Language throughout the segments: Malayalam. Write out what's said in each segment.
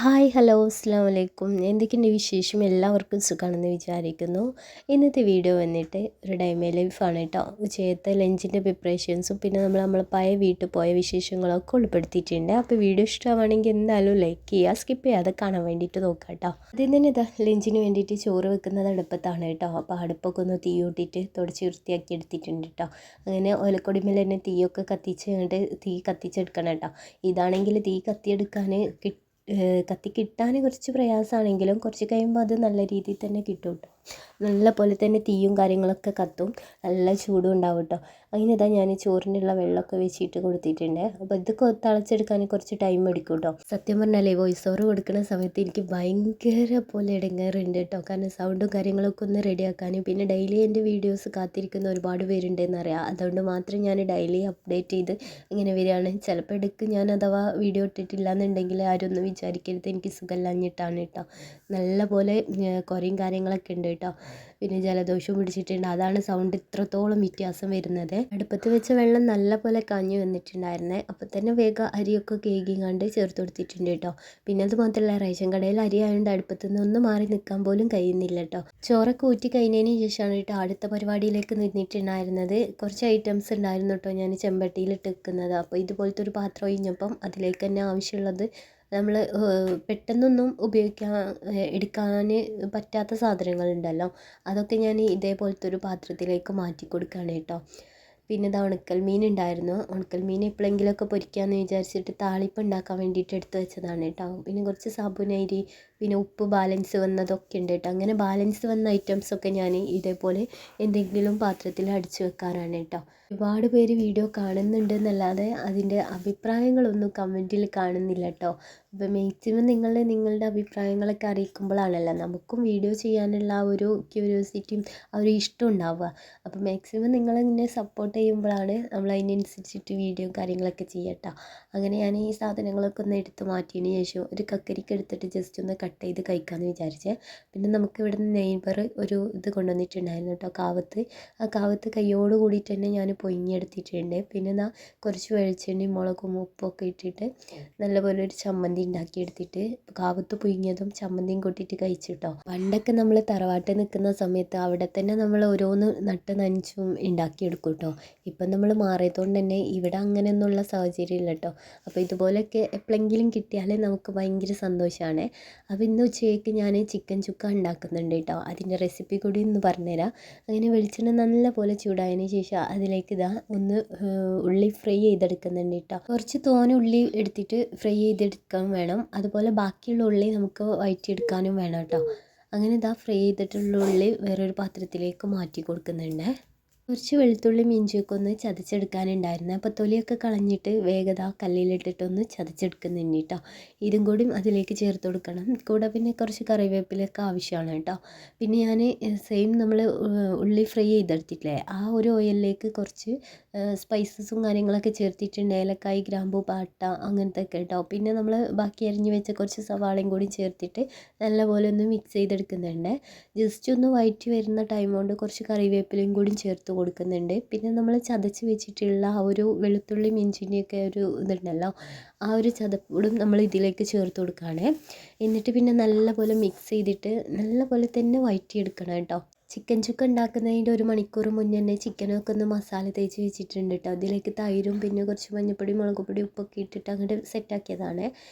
ഹായ് ഹലോ അസ്സാം വലൈക്കും. എന്തൊക്കെയുണ്ട് വിശേഷം? എല്ലാവർക്കും സുഖമാണെന്ന് വിചാരിക്കുന്നു. ഇന്നത്തെ വീഡിയോ വന്നിട്ട് ഒരു ഡൈമേ ലൈഫാണ് കേട്ടോ. ഉച്ചയത്തെ ലഞ്ചിൻ്റെ പ്രിപ്പറേഷൻസും പിന്നെ നമ്മളെ പഴയ വീട്ടിൽ പോയ വിശേഷങ്ങളൊക്കെ ഉൾപ്പെടുത്തിയിട്ടുണ്ട്. അപ്പോൾ വീഡിയോ ഇഷ്ടമാണെങ്കിൽ എന്തായാലും ലൈക്ക് ചെയ്യുക, സ്കിപ്പ് ചെയ്യാതെ കാണാൻ വേണ്ടിയിട്ട് നോക്കാം കേട്ടോ. ആദ്യം തന്നെ ഇതാ ലഞ്ചിന് വേണ്ടിയിട്ട് ചോറ് വെക്കുന്നത് അടുപ്പത്താണ് കേട്ടോ. അപ്പോൾ അടുപ്പൊക്കെ ഒന്ന് തീ കൂട്ടിയിട്ട് തുടച്ച് വൃത്തിയാക്കി എടുത്തിട്ടുണ്ട് കേട്ടോ. അങ്ങനെ ഓലക്കൊടിമേൽ തന്നെ തീയൊക്കെ കത്തിച്ച് കണ്ട് തീ കത്തിച്ചെടുക്കണം കേട്ടോ. ഇതാണെങ്കിൽ തീ കത്തിയെടുക്കാൻ കത്തി കിട്ടാൻ കുറച്ച് പ്രയാസമാണെങ്കിലും കുറച്ച് കഴിയുമ്പോൾ അത് നല്ല രീതിയിൽ തന്നെ കിട്ടും കേട്ടോ. നല്ല പോലെ തന്നെ തീയും കാര്യങ്ങളൊക്കെ കത്തും, നല്ല ചൂടും ഉണ്ടാവും കേട്ടോ. അങ്ങനെ ഇതാ ഞാൻ ചോറിനുള്ള വെള്ളമൊക്കെ വെച്ചിട്ട് കൊടുത്തിട്ടുണ്ട്. അപ്പോൾ ഇതൊക്കെ തിളച്ചെടുക്കാൻ കുറച്ച് ടൈം എടുക്കും കേട്ടോ. സത്യം പറഞ്ഞാലേ വോയിസ് ഓവർ കൊടുക്കുന്ന സമയത്ത് എനിക്ക് ഭയങ്കര പോലെ ഇടങ്ങേറുണ്ട് കേട്ടോ. കാരണം സൗണ്ടും കാര്യങ്ങളൊക്കെ ഒന്ന് റെഡിയാക്കാനും പിന്നെ ഡെയിലി എൻ്റെ വീഡിയോസ് കാത്തിരിക്കുന്ന ഒരുപാട് പേരുണ്ടെന്നറിയാം. അതുകൊണ്ട് മാത്രം ഞാൻ ഡെയിലി അപ്ഡേറ്റ് ചെയ്ത് ഇങ്ങനെ വരികയാണ്. ചിലപ്പോൾ ഇടയ്ക്ക് ഞാൻ അഥവാ വീഡിയോ ഇട്ടിട്ടില്ല എന്നുണ്ടെങ്കിൽ ആരും ഒന്നും വിചാരിക്കരുത്, എനിക്ക് സുഖമില്ലാഞ്ഞിട്ടാണ് കേട്ടോ. നല്ല പോലെ കുറയും കാര്യങ്ങളൊക്കെ ഉണ്ട് കേട്ടോ. പിന്നെ ജലദോഷവും പിടിച്ചിട്ടുണ്ട്, അതാണ് സൗണ്ട് ഇത്രത്തോളം വ്യത്യാസം വരുന്നത്. അടുപ്പത്ത് വെച്ച വെള്ളം നല്ല പോലെ കാഞ്ഞു വന്നിട്ടുണ്ടായിരുന്നേ. അപ്പോൾ തന്നെ വേഗം അരിയൊക്കെ കേകിങ്ങാണ്ട് ചേർത്ത് കൊടുത്തിട്ടുണ്ട് കേട്ടോ. പിന്നെ അത് മാത്രമല്ല, റേഷൻ കടയിൽ അരി ആയതുകൊണ്ട് അടുപ്പത്ത് നിന്ന് ഒന്ന് മാറി നിൽക്കാൻ പോലും കഴിയുന്നില്ല കേട്ടോ. ചോറൊക്കെ ഊറ്റി കഴിഞ്ഞതിന് ശേഷമാണ് കേട്ടോ അടുത്ത പരിപാടിയിലേക്ക് നിന്നിട്ടുണ്ടായിരുന്നത്. കുറച്ച് ഐറ്റംസ് ഉണ്ടായിരുന്നു കേട്ടോ ഞാൻ ചെമ്പട്ടിയിലിട്ട് വെക്കുന്നത്. അപ്പോൾ ഇതുപോലത്തെ ഒരു പാത്രം ഒഴിഞ്ഞപ്പം അതിലേക്ക് തന്നെ ആവശ്യമുള്ളത് നമ്മൾ പെട്ടെന്നൊന്നും എടുക്കാൻ പറ്റാത്ത സാധനങ്ങളുണ്ടല്ലോ, അതൊക്കെ ഞാൻ ഇതേപോലത്തെ ഒരു പാത്രത്തിലേക്ക് മാറ്റി കൊടുക്കുകയാണ് കേട്ടോ. പിന്നെ ഇത് ഉണക്കൽ മീൻ ഉണ്ടായിരുന്നു. ഉണക്കൽ മീൻ എപ്പോഴെങ്കിലുമൊക്കെ പൊരിക്കാമെന്ന് വിചാരിച്ചിട്ട് താളിപ്പ് ഉണ്ടാക്കാൻ വേണ്ടിയിട്ട് എടുത്ത് വെച്ചതാണ് കേട്ടോ. പിന്നെ കുറച്ച് സാബുനരി പിന്നെ ഉപ്പ് ബാലൻസ് വന്നതൊക്കെ ഉണ്ട് കേട്ടോ. അങ്ങനെ ബാലൻസ് വന്ന ഐറ്റംസൊക്കെ ഞാൻ ഇതേപോലെ എന്തെങ്കിലും പാത്രത്തിൽ അടിച്ചു വെക്കാറാണ് കേട്ടോ. ഒരുപാട് പേര് വീഡിയോ കാണുന്നുണ്ട് എന്നല്ലാതെ അതിൻ്റെ അഭിപ്രായങ്ങളൊന്നും കമൻറ്റിൽ കാണുന്നില്ല കേട്ടോ. അപ്പോൾ മാക്സിമം നിങ്ങളുടെ അഭിപ്രായങ്ങളൊക്കെ അറിയിക്കുമ്പോഴാണല്ലോ നമുക്കും വീഡിയോ ചെയ്യാനുള്ള ആ ഒരു ക്യൂരിയോസിറ്റിയും ആ ഒരു ഇഷ്ടം ഉണ്ടാവുക. അപ്പോൾ മാക്സിമം നിങ്ങളിങ്ങനെ സപ്പോർട്ട് ചെയ്യുമ്പോഴാണ് നമ്മൾ അതിനനുസരിച്ചിട്ട് വീഡിയോ കാര്യങ്ങളൊക്കെ ചെയ്യട്ടോ. അങ്ങനെ ഞാൻ ഈ സാധനങ്ങളൊക്കെ ഒന്ന് എടുത്ത് മാറ്റിയതിന് ശേഷം ഒരു കക്കരിക്ക എടുത്തിട്ട് ജസ്റ്റ് ഒന്ന് കട്ട് ചെയ്ത് കഴിക്കാമെന്ന് വിചാരിച്ചേ. പിന്നെ നമുക്ക് ഇവിടുന്ന് നെയ്ബർ ഒരു ഇത് കൊണ്ടുവന്നിട്ടുണ്ടായിരുന്നു കേട്ടോ, കാവത്ത്. ആ കാവത്ത് കയ്യോട് കൂടിയിട്ട് തന്നെ ഞാൻ പൊയിഞ്ഞെടുത്തിട്ടുണ്ട്. പിന്നെ കുറച്ച് വെളിച്ചെണ്ണയും മുളകും ഉപ്പൊക്കെ ഇട്ടിട്ട് നല്ലപോലെ ഒരു ചമ്മന്തി ഉണ്ടാക്കിയെടുത്തിട്ട് കാവത്ത് പുഴുങ്ങിയതും ചമ്മന്തിയും കൂട്ടിയിട്ട് കഴിച്ചിട്ടോ. പണ്ടൊക്കെ നമ്മൾ തറവാട്ടിൽ നിൽക്കുന്ന സമയത്ത് അവിടെ തന്നെ നമ്മൾ ഓരോന്ന് നട്ട് നനച്ചും ഉണ്ടാക്കിയെടുക്കും കേട്ടോ. ഇപ്പം നമ്മൾ മാറിയതുകൊണ്ട് തന്നെ ഇവിടെ അങ്ങനെയൊന്നുള്ള സാഹചര്യം ഇല്ല കേട്ടോ. അപ്പോൾ ഇതുപോലെയൊക്കെ എപ്പോഴെങ്കിലും കിട്ടിയാൽ നമുക്ക് ഭയങ്കര സന്തോഷമാണ്. അപ്പോൾ ഇന്ന് ഉച്ചയ്ക്ക് ഞാൻ ചിക്കൻ ചുക്ക ഉണ്ടാക്കുന്നുണ്ട് കേട്ടോ. അതിൻ്റെ റെസിപ്പി കൂടി ഒന്ന് പറഞ്ഞുതരാം. അങ്ങനെ വെളിച്ചെണ്ണ നല്ല പോലെ ചൂടായതിന് ശേഷം അതിലേക്ക് ഒന്ന് ഉള്ളി ഫ്രൈ ചെയ്തെടുക്കുന്നുണ്ട് കേട്ടോ. കുറച്ച് തോന ഉള്ളി എടുത്തിട്ട് ഫ്രൈ ചെയ്തെടുക്കാൻ വേണം. അതുപോലെ ബാക്കിയുള്ള ഉള്ളി നമുക്ക് വഴറ്റിയെടുക്കാനും വേണം കേട്ടോ. അങ്ങനെ ഫ്രൈ ചെയ്തിട്ടുള്ള ഉള്ളി വേറൊരു പാത്രത്തിലേക്ക് മാറ്റി കൊടുക്കുന്നുണ്ട്. കുറച്ച് വെളുത്തുള്ളി ഇഞ്ചിയൊക്കെ ഒന്ന് ചതച്ചെടുക്കാനുണ്ടായിരുന്നു. അപ്പോൾ തൊലിയൊക്കെ കളഞ്ഞിട്ട് വേഗത കല്ലിലിട്ടിട്ടൊന്ന് ചതച്ചെടുക്കുന്നുണ്ട് കേട്ടോ. ഇതും കൂടി അതിലേക്ക് ചേർത്ത് കൊടുക്കണം. കൂടെ പിന്നെ കുറച്ച് കറിവേപ്പിലൊക്കെ ആവശ്യമാണ് കേട്ടോ. പിന്നെ ഞാൻ സെയിം നമ്മൾ ഉള്ളി ഫ്രൈ ചെയ്തെടുത്തിട്ടില്ലേ, ആ ഒരു ഓയിലിലേക്ക് കുറച്ച് സ്പൈസസും കാര്യങ്ങളൊക്കെ ചേർത്തിട്ടുണ്ട്. ഏലക്കായ് ഗ്രാമ്പൂ പാട്ട അങ്ങനത്തെ ഒക്കെ കേട്ടോ. പിന്നെ നമ്മൾ ബാക്കി അരിഞ്ഞ് വെച്ച കുറച്ച് സവാളയും കൂടി ചേർത്തിട്ട് നല്ലപോലെ ഒന്ന് മിക്സ് ചെയ്തെടുക്കുന്നുണ്ട്. ജസ്റ്റ് ഒന്ന് വഴറ്റി വരുന്ന ടൈം കൊണ്ട് കുറച്ച് കറിവേപ്പിലയും കൂടി ചേർത്ത് കൊടുക്കുന്നുണ്ട്. പിന്നെ നമ്മൾ ചതച്ച് വെച്ചിട്ടുള്ള ആ ഒരു വെളുത്തുള്ളി ഇഞ്ചിൻ്റെയൊക്കെ ഒരു ഇതുണ്ടല്ലോ, ആ ഒരു ചതപ്പൂടും നമ്മൾ ഇതിലേക്ക് ചേർത്ത് കൊടുക്കുകയാണ്. എന്നിട്ട് പിന്നെ നല്ലപോലെ മിക്സ് ചെയ്തിട്ട് നല്ലപോലെ തന്നെ വഴറ്റിയെടുക്കണം കേട്ടോ. ചിക്കൻ ചുക്ക ഉണ്ടാക്കുന്നതിൻ്റെ 1 മണിക്കൂർ മുന്നേ തന്നെ ചിക്കനൊക്കെ ഒന്ന് മസാല തേച്ച് വെച്ചിട്ടുണ്ട് കേട്ടോ. അതിലേക്ക് തൈരും പിന്നെ കുറച്ച് മഞ്ഞൾപ്പൊടി മുളക് പൊടി ഉപ്പൊക്കെ ഇട്ടിട്ട് അങ്ങോട്ട് സെറ്റാക്കിയതാണ്.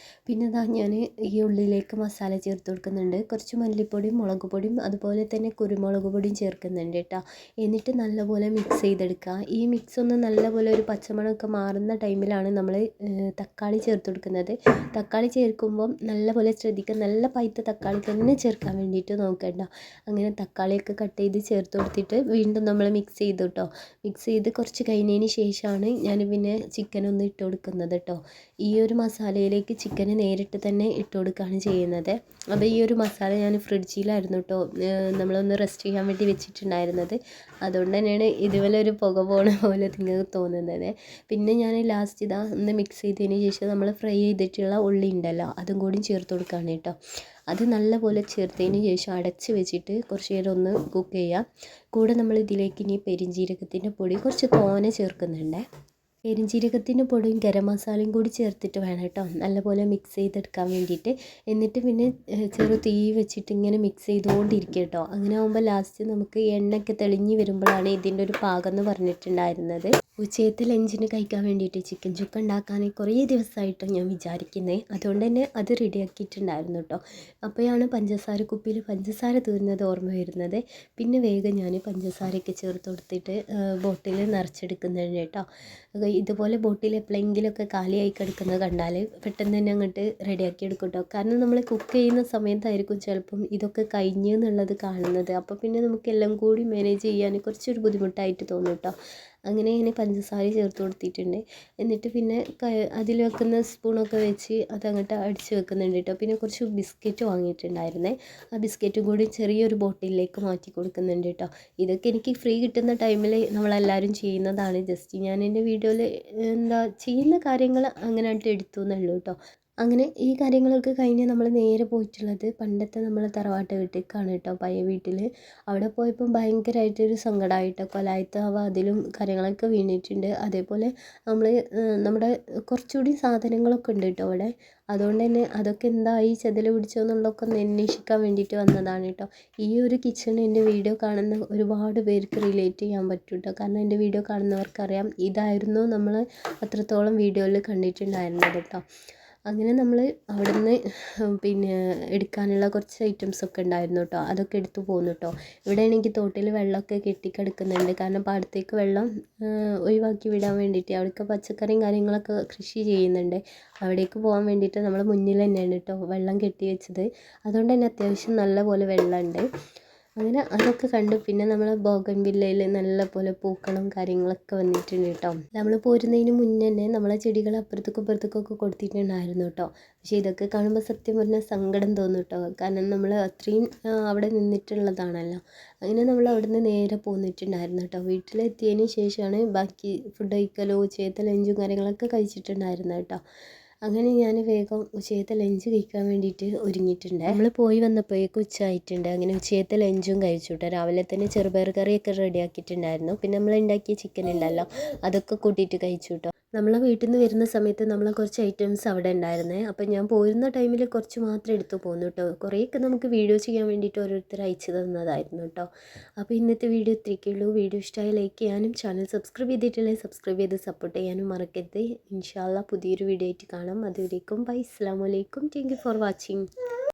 പിന്നെ ഞാൻ ഈ ഉള്ളിലേക്ക് മസാല ചേർത്ത് കൊടുക്കുന്നുണ്ട്. കുറച്ച് മല്ലിപ്പൊടിയും മുളക് പൊടിയും അതുപോലെ തന്നെ കുരുമുളക് പൊടിയും ചേർക്കുന്നുണ്ട് കേട്ടോ. എന്നിട്ട് നല്ലപോലെ മിക്സ് ചെയ്തെടുക്കുക. ഈ മിക്സ് ഒന്ന് നല്ലപോലെ ഒരു പച്ചമണമൊക്കെ മാറുന്ന ടൈമിലാണ് നമ്മൾ തക്കാളി ചേർത്ത് കൊടുക്കുന്നത്. തക്കാളി ചേർക്കുമ്പം നല്ലപോലെ ശ്രദ്ധിക്കുക, നല്ല പഴുത്ത തക്കാളി തന്നെ ചേർക്കാൻ വേണ്ടിയിട്ട് നോക്കണ്ട. അങ്ങനെ തക്കാളിയൊക്കെ കട്ട് ചെയ്ത് ചേർത്ത് കൊടുത്തിട്ട് വീണ്ടും നമ്മൾ മിക്സ് ചെയ്തു കേട്ടോ. മിക്സ് ചെയ്ത് കുറച്ച് കഴിഞ്ഞതിന് ശേഷമാണ് ഞാൻ പിന്നെ ചിക്കനൊന്ന് ഇട്ട് കൊടുക്കുന്നത് കേട്ടോ. ഈ ഒരു മസാലയിലേക്ക് ചിക്കന് നേരിട്ട് തന്നെ ഇട്ട് കൊടുക്കുകയാണ് ചെയ്യുന്നത്. അപ്പോൾ ഈ ഒരു മസാല ഞാൻ ഫ്രിഡ്ജിലായിരുന്നു കേട്ടോ നമ്മളൊന്ന് റെസ്റ്റ് ചെയ്യാൻ വേണ്ടി വെച്ചിട്ടുണ്ടായിരുന്നത്. അതുകൊണ്ട് തന്നെയാണ് ഇതുപോലെ ഒരു പുക പോണ പോലെ നിങ്ങൾക്ക് തോന്നുന്നത്. പിന്നെ ഞാൻ ലാസ്റ്റ് ഒന്ന് മിക്സ് ചെയ്തതിന് ശേഷം നമ്മൾ ഫ്രൈ ചെയ്തിട്ടുള്ള ഉള്ളി ഉണ്ടല്ലോ അതും കൂടി ചേർത്ത് കൊടുക്കുകയാണ് കേട്ടോ. അത് നല്ലപോലെ ചേർത്തതിന് ശേഷം അടച്ച് വെച്ചിട്ട് കുറച്ച് നേരം ഒന്ന് കുക്ക് ചെയ്യുക. കൂടെ നമ്മൾ ഇതിലേക്ക് ഇനി പെരിഞ്ജീരകത്തിൻ്റെ പൊടി കുറച്ച് തോനെ ചേർക്കുന്നുണ്ട്. പെരുംജീരകത്തിൻ്റെ പൊടിയും ഗരം മസാലയും കൂടി ചേർത്തിട്ട് വേണം കേട്ടോ നല്ലപോലെ മിക്സ് ചെയ്തെടുക്കാൻ വേണ്ടിയിട്ട്. എന്നിട്ട് പിന്നെ ചെറു തീ വെച്ചിട്ട് ഇങ്ങനെ മിക്സ് ചെയ്തുകൊണ്ടിരിക്കുക കേട്ടോ. അങ്ങനെ ആകുമ്പോൾ ലാസ്റ്റ് നമുക്ക് എണ്ണയൊക്കെ തെളിഞ്ഞ് വരുമ്പോഴാണ് ഇതിൻ്റെ ഒരു പാകം എന്ന് പറഞ്ഞിട്ടുണ്ടായിരുന്നത്. ഉച്ചയത്തെ ലഞ്ചിന് കഴിക്കാൻ വേണ്ടിയിട്ട് ചിക്കൻ ചുക്ക ഉണ്ടാക്കാൻ കുറേ ദിവസമായിട്ട് ഞാൻ വിചാരിക്കുന്നത്. അതുകൊണ്ട് തന്നെ അത് റെഡിയാക്കിയിട്ടുണ്ടായിരുന്നു കേട്ടോ. അപ്പോഴാണ് പഞ്ചസാര കുപ്പിയിൽ പഞ്ചസാര തീർന്നത് ഓർമ്മ വരുന്നത്. പിന്നെ വേഗം ഞാൻ പഞ്ചസാരയൊക്കെ ചേർത്ത് കൊടുത്തിട്ട് ബോട്ടിൽ നിറച്ചെടുക്കുന്നുണ്ട് കേട്ടോ. ഇതുപോലെ ബോട്ടിൽ എപ്പോഴെങ്കിലുമൊക്കെ കാലിയായി കിടക്കുന്നത് കണ്ടാൽ പെട്ടെന്ന് തന്നെ അങ്ങോട്ട് റെഡിയാക്കി എടുക്കും കേട്ടോ. കാരണം നമ്മൾ കുക്ക് ചെയ്യുന്ന സമയത്തായിരിക്കും ചിലപ്പം ഇതൊക്കെ കഴിഞ്ഞ് എന്നുള്ളത് കാണുന്നത്. അപ്പോൾ പിന്നെ നമുക്ക് എല്ലാം കൂടി മാനേജ് ചെയ്യാൻ കുറച്ചൊരു ബുദ്ധിമുട്ടായിട്ട് തോന്നും കേട്ടോ. അങ്ങനെ ഞാൻ പഞ്ചസാര ചേർത്ത് കൊടുത്തിട്ടുണ്ട്. എന്നിട്ട് പിന്നെ അതിൽ വെക്കുന്ന സ്പൂണൊക്കെ വെച്ച് അതങ്ങോട്ട് അടിച്ച് വെക്കുന്നുണ്ട് കേട്ടോ. പിന്നെ കുറച്ച് ബിസ്ക്കറ്റ് വാങ്ങിയിട്ടുണ്ടായിരുന്നേ. ആ ബിസ്ക്കറ്റും കൂടി ചെറിയൊരു ബോട്ടിലേക്ക് മാറ്റി കൊടുക്കുന്നുണ്ട് കേട്ടോ. ഇതൊക്കെ എനിക്ക് ഫ്രീ കിട്ടുന്ന ടൈമിൽ നമ്മളെല്ലാവരും ചെയ്യുന്നതാണ്. ജസ്റ്റ് ഞാൻ എൻ്റെ വീഡിയോയിൽ എന്താ ചെയ്യുന്ന കാര്യങ്ങൾ അങ്ങനെയായിട്ട് എടുത്തു എന്നുള്ളൂ കേട്ടോ. അങ്ങനെ ഈ കാര്യങ്ങളൊക്കെ കഴിഞ്ഞ് നമ്മൾ നേരെ പോയിട്ടുള്ളത് പണ്ടത്തെ നമ്മൾ തറവാട്ട് വീട്ടിലേക്കാണ് കേട്ടോ, പഴയ വീട്ടിൽ. അവിടെ പോയപ്പോൾ ഭയങ്കരമായിട്ടൊരു സങ്കടമായിട്ടോ. കൊലായത്താവ അതിലും കാര്യങ്ങളൊക്കെ വീണിട്ടുണ്ട്. അതേപോലെ നമ്മൾ നമ്മുടെ കുറച്ചുകൂടി സാധനങ്ങളൊക്കെ ഉണ്ട് കേട്ടോ അവിടെ. അതുകൊണ്ട് തന്നെ അതൊക്കെ എന്തായി ചെതൽ പിടിച്ചോ എന്നുള്ളതൊക്കെ ഒന്ന് അന്വേഷിക്കാൻ വേണ്ടിയിട്ട് വന്നതാണ് കേട്ടോ. ഈ ഒരു കിച്ചൺ എൻ്റെ വീഡിയോ കാണുന്ന ഒരുപാട് പേർക്ക് റിലേറ്റ് ചെയ്യാൻ പറ്റും കേട്ടോ. കാരണം എൻ്റെ വീഡിയോ കാണുന്നവർക്കറിയാം ഇതായിരുന്നു നമ്മൾ അത്രത്തോളം വീഡിയോയിൽ കണ്ടിട്ടുണ്ടായിരുന്നത് കേട്ടോ. അങ്ങനെ നമ്മൾ അവിടുന്ന് പിന്നെ എടുക്കാനുള്ള കുറച്ച് ഐറ്റംസൊക്കെ ഉണ്ടായിരുന്നു കേട്ടോ. അതൊക്കെ എടുത്തു പോന്നു കേട്ടോ. ഇവിടെ ആണെങ്കിൽ തോട്ടിൽ വെള്ളമൊക്കെ കെട്ടിക്കിടക്കുന്നുണ്ട്. കാരണം പാടത്തേക്ക് വെള്ളം ഒഴിവാക്കി വിടാൻ വേണ്ടിയിട്ട് അവിടേക്ക് പച്ചക്കറിയും കാര്യങ്ങളൊക്കെ കൃഷി ചെയ്യുന്നുണ്ട്. അവിടേക്ക് പോകാൻ വേണ്ടിയിട്ട് നമ്മൾ മുന്നിൽ തന്നെയാണ് കേട്ടോ വെള്ളം കെട്ടി വെച്ചത്. അതുകൊണ്ട് തന്നെ അത്യാവശ്യം നല്ല പോലെ വെള്ളമുണ്ട്. അങ്ങനെ അതൊക്കെ കണ്ടു. പിന്നെ നമ്മൾ ബോഗൺവില്ലയിൽ നല്ല പോലെ പൂക്കളും കാര്യങ്ങളൊക്കെ വന്നിട്ടുണ്ട് കേട്ടോ. നമ്മൾ പോരുന്നതിന് മുന്നേ തന്നെ നമ്മളെ ചെടികൾ അപ്പുറത്തേക്കും ഇപ്പുറത്തേക്കൊക്കെ കൊടുത്തിട്ടുണ്ടായിരുന്നു കേട്ടോ. പക്ഷേ ഇതൊക്കെ കാണുമ്പോൾ സത്യം പറഞ്ഞാൽ സങ്കടം തോന്നും കേട്ടോ. കാരണം നമ്മൾ അത്രയും അവിടെ നിന്നിട്ടുള്ളതാണല്ലോ. അങ്ങനെ നമ്മൾ അവിടുന്ന് നേരെ പോന്നിട്ടുണ്ടായിരുന്നു കേട്ടോ. വീട്ടിലെത്തിയതിന് ശേഷമാണ് ബാക്കി ഫുഡ് കഴിക്കലോ ഉച്ചയത്തെ ലഞ്ചും കാര്യങ്ങളൊക്കെ കഴിച്ചിട്ടുണ്ടായിരുന്നത് കേട്ടോ. അങ്ങനെ ഞാൻ വേഗം ഉച്ചയത്തെ ലഞ്ച് കഴിക്കാൻ വേണ്ടിയിട്ട് ഒരുങ്ങിയിട്ടുണ്ട്. നമ്മൾ പോയി വന്നപ്പോഴേക്കും ഉച്ച ആയിട്ടുണ്ട്. അങ്ങനെ ഉച്ചയത്തെ ലഞ്ചും കഴിച്ചു കേട്ടോ. രാവിലെ തന്നെ ചെറുപയർ കറിയൊക്കെ റെഡിയാക്കിയിട്ടുണ്ടായിരുന്നു. പിന്നെ നമ്മൾ ഉണ്ടാക്കിയ ചിക്കൻ ഉണ്ടല്ലോ അതൊക്കെ കൂട്ടിയിട്ട് കഴിച്ചു കേട്ടോ. നമ്മളെ വീട്ടിൽ നിന്ന് വരുന്ന സമയത്ത് നമ്മളെ കുറച്ച് ഐറ്റംസ് അവിടെ ഉണ്ടായിരുന്നേ. അപ്പം ഞാൻ പോരുന്ന ടൈമിൽ കുറച്ച് മാത്രം എടുത്തു പോന്നു കേട്ടോ. കുറേയൊക്കെ നമുക്ക് വീഡിയോ ചെയ്യാൻ വേണ്ടിയിട്ട് ഓരോരുത്തർ അയച്ചു തന്നതായിരുന്നു കേട്ടോ. അപ്പോൾ ഇന്നത്തെ വീഡിയോ ഇത്രയൊക്കെയുള്ളൂ. വീഡിയോ ഇഷ്ടമായി ലൈക്ക് ചെയ്യാനും ചാനൽ സബ്സ്ക്രൈബ് ചെയ്തിട്ടില്ലെങ്കിൽ സബ്സ്ക്രൈബ് ചെയ്ത് സപ്പോർട്ട് ചെയ്യാനും മറക്കരുത്. ഇൻഷാ അല്ലാ പുതിയൊരു വീഡിയോ ആയിട്ട് കാണാം. അതുവരേക്കും ബൈ. അസ്സലാമു അലൈക്കും. Thank you for watching.